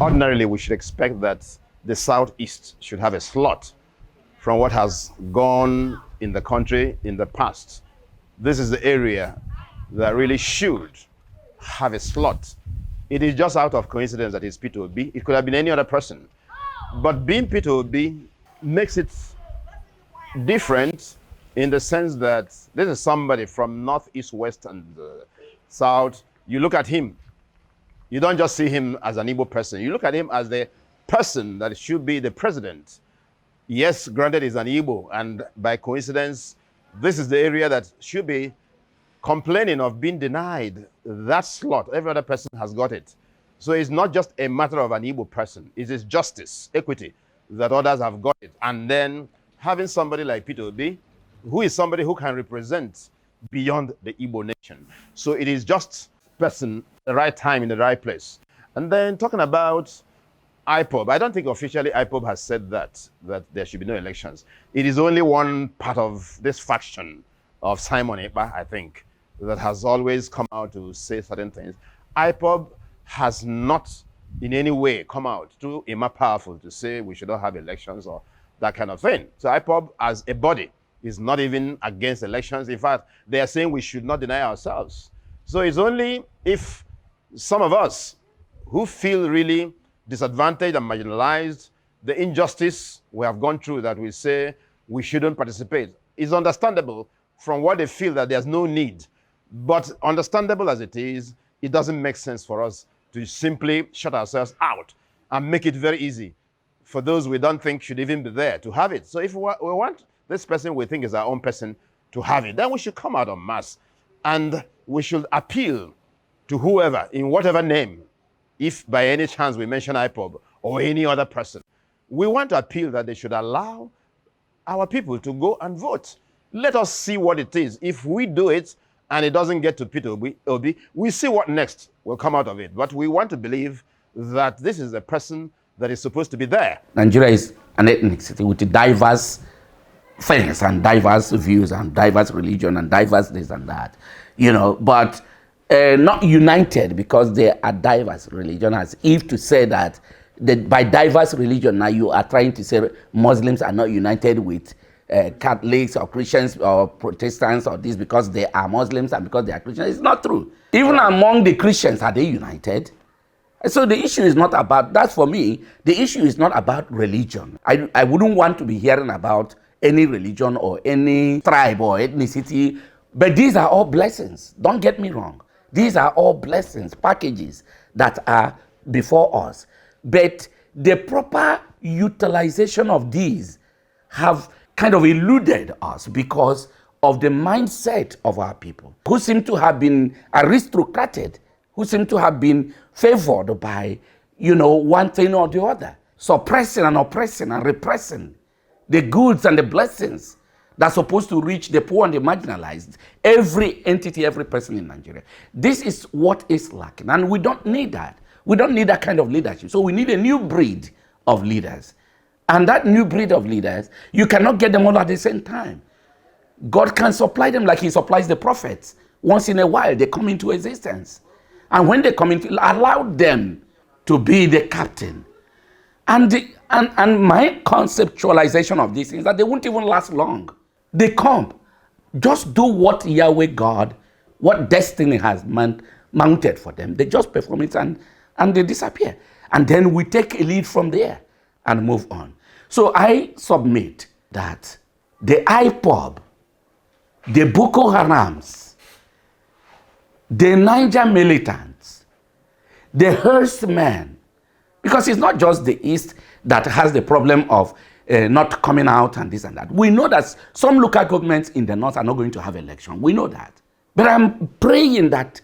Ordinarily, we should expect that the Southeast should have a slot from what has gone in the country in the past. This is the area that really should have a slot. It is just out of coincidence that it's Peter Obi. It could have been any other person. But being Peter Obi makes it different in the sense that this is somebody from north, east, west, and south. You look at him, you don't just see him as an Igbo person. You look at him as the person that should be the president. Yes, granted, he's an Igbo, and by coincidence, this is the area that should be complaining of being denied that slot. Every other person has got it. So it's not just a matter of an Igbo person. It is justice, equity, that others have got it. And then having somebody like Peter Obi, who is somebody who can represent beyond the Igbo nation. So it is just person, the right time in the right place. And then talking about IPOB, I don't think officially IPOB has said that there should be no elections. It is only one part of this faction of Simon Ekpa, I think, that has always come out to say certain things. IPOB has not in any way come out too powerful to say we should not have elections or that kind of thing. So IPOB as a body is not even against elections. In fact, they are saying we should not deny ourselves. So it's only if some of us who feel really disadvantaged and marginalized, the injustice we have gone through, that we say we shouldn't participate. It's understandable from what they feel that there's no need. But understandable as it is, it doesn't make sense for us to simply shut ourselves out and make it very easy for those we don't think should even be there to have it. So if we want this person we think is our own person to have it, then we should come out en masse and we should appeal to whoever, in whatever name, if by any chance we mention IPOB or any other person. We want to appeal that they should allow our people to go and vote. Let us see what it is. If we do it and it doesn't get to Peter Obi, we see what next will come out of it. But we want to believe that this is the person that is supposed to be there. Nigeria is an ethnicity with diverse things and diverse views and diverse religion and diverse this and that, you know, but not united because they are diverse religion, as if to say that by diverse religion now you are trying to say Muslims are not united with Catholics or Christians or Protestants or this because they are Muslims and because they are Christians. It's not true. Even among the Christians, are they united? So the issue is not about, that for me, the issue is not about religion. I wouldn't want to be hearing about any religion or any tribe or ethnicity, but these are all blessings. Don't get me wrong. These are all blessings, packages that are before us. But the proper utilization of these have kind of eluded us because of the mindset of our people, who seem to have been aristocrated, who seem to have been favored by, you know, one thing or the other, suppressing and oppressing and repressing the goods and the blessings that's supposed to reach the poor and the marginalized, every entity, every person in Nigeria. This is what is lacking, and we don't need that. We don't need that kind of leadership. So we need a new breed of leaders. And that new breed of leaders, you cannot get them all at the same time. God can supply them like he supplies the prophets. Once in a while, they come into existence. And when they come into, allow them to be the captain. And my conceptualization of this is that they won't even last long. They come. Just do what Yahweh God, what destiny has mounted for them. They just perform it and they disappear. And then we take a lead from there and move on. So I submit that the IPOB, the Boko Harams, the Niger militants, the herdsmen, because it's not just the East that has the problem of not coming out and this and that. We know that some local governments in the North are not going to have election. We know that. But I'm praying that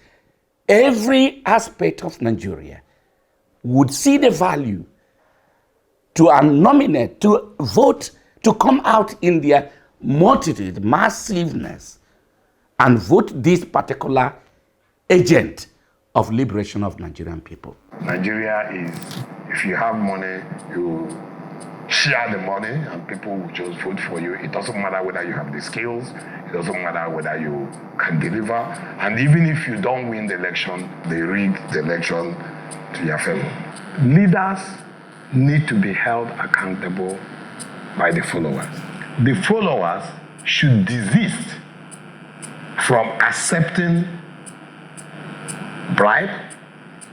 every aspect of Nigeria would see the value to nominate, to vote, to come out in their multitude, massiveness, and vote this particular agent of liberation of Nigerian people. Nigeria is, if you have money, you share the money and people will just vote for you. It doesn't matter whether you have the skills, it doesn't matter whether you can deliver. And even if you don't win the election, they rig the election to your favor. leaders need to be held accountable by the followers. The followers should desist from accepting bribe,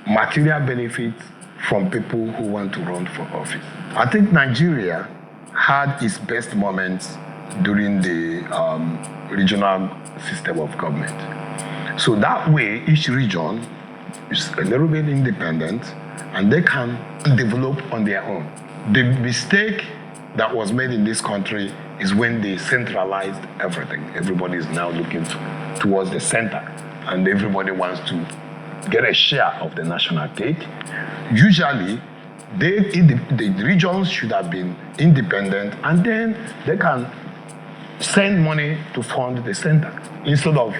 material benefits from people who want to run for office. I think Nigeria had its best moments during the regional system of government. So that way, each region is a little bit independent and they can develop on their own. The mistake that was made in this country is when they centralized everything. Everybody is now looking towards the center and everybody wants to get a share of the national cake. Usually, the regions should have been independent and then they can send money to fund the center instead of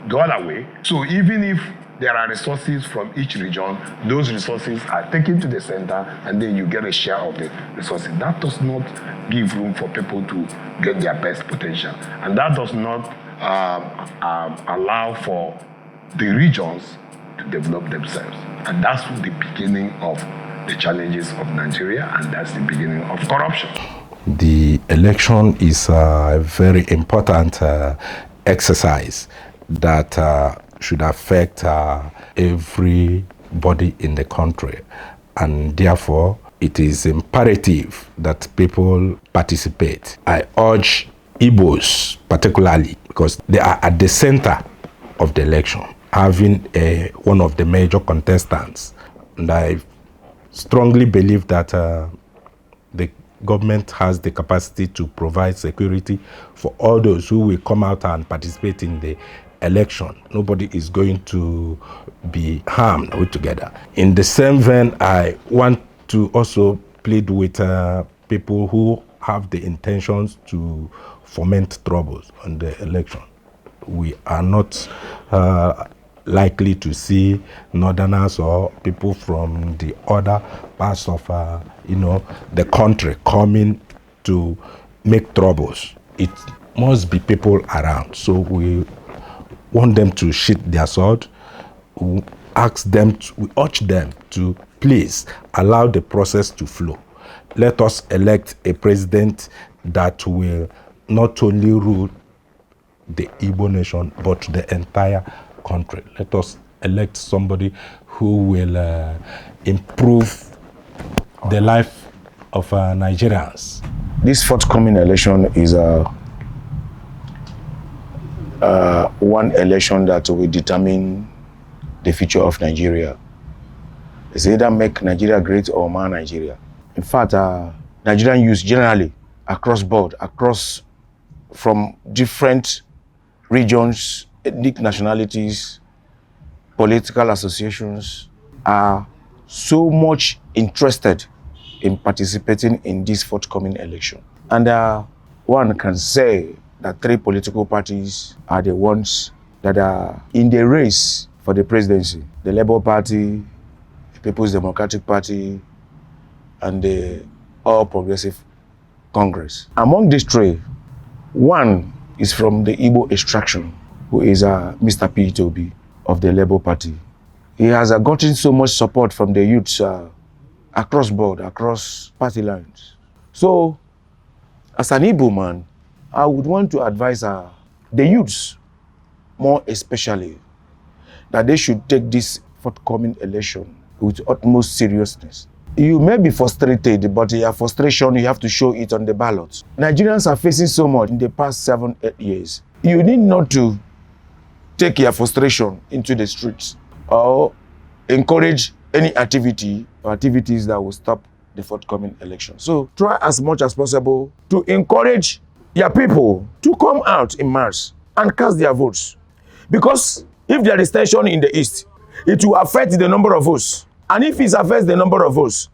the other way. So even if there are resources from each region, those resources are taken to the center and then you get a share of the resources. That does not give room for people to get their best potential. And that does not allow for the regions to develop themselves. And that's the beginning of the challenges of Nigeria, and that's the beginning of corruption. The election is a very important exercise that should affect everybody in the country, and therefore it is imperative that people participate. I urge Igbos particularly, because they are at the center of the election, having one of the major contestants, and I strongly believe that the government has the capacity to provide security for all those who will come out and participate in the election. Nobody is going to be harmed altogether. In the same vein, I want to also plead with people who have the intentions to foment troubles on the election. We are not likely to see northerners or people from the other parts of the country coming to make troubles. It must be people around. So we want them to sheath their sword. We urge them to please allow the process to flow. Let us elect a president that will not only rule the Igbo nation, but the entire country. Let us elect somebody who will improve the life of Nigerians. This forthcoming election is one election that will determine the future of Nigeria. It's either make Nigeria great or mar Nigeria. In fact, Nigerian youth generally, across board, from different regions, ethnic nationalities, political associations, are so much interested in participating in this forthcoming election. And one can say that 3 political parties are the ones that are in the race for the presidency: the Labour Party, the People's Democratic Party, and the All Progressive Congress. Among these 3, one is from the Igbo extraction, who is Mr. P. Toby of the Labour Party. He has gotten so much support from the youths across board, across party lines. So, as an Igbo man, I would want to advise the youths, more especially, that they should take this forthcoming election with utmost seriousness. You may be frustrated, but your frustration, you have to show it on the ballot. Nigerians are facing so much in the past 7-8 years. You need not to take your frustration into the streets or encourage any activities that will stop the forthcoming election. So try as much as possible to encourage your people to come out in mass and cast their votes. Because if there is tension in the East, it will affect the number of votes. And if it affects the number of votes,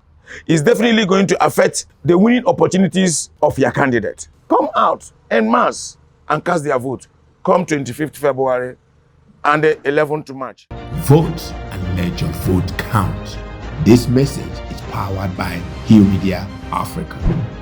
it's definitely going to affect the winning opportunities of your candidate. Come out en masse and cast their vote come 25th February and the 11th March. Vote and let your vote count. This message is powered by Healmediaafrica.